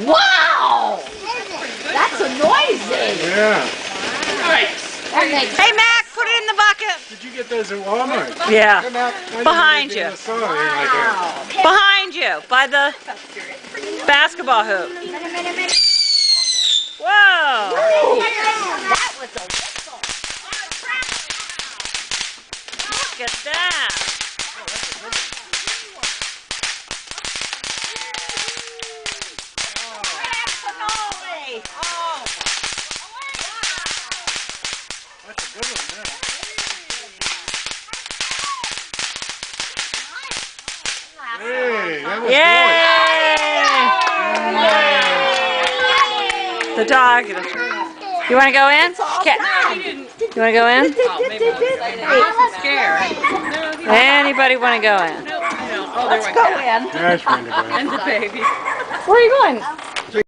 Wow! That's a noisy. Yeah. Hey, Mac, put it in the bucket. Did you get those at Walmart? Yeah. Hey, Mac, I didn't Behind really you. do a song like that. Behind you, by the basketball hoop. Whoa! That was a whistle. Look at that. Oh. That's a good one, yeah. Hey, that was Yay! The dog. You want to go in? You want to go in? I'm scared. Anybody want to go in? Oh, Let's go in. Cash went away. And the baby. Where are you going?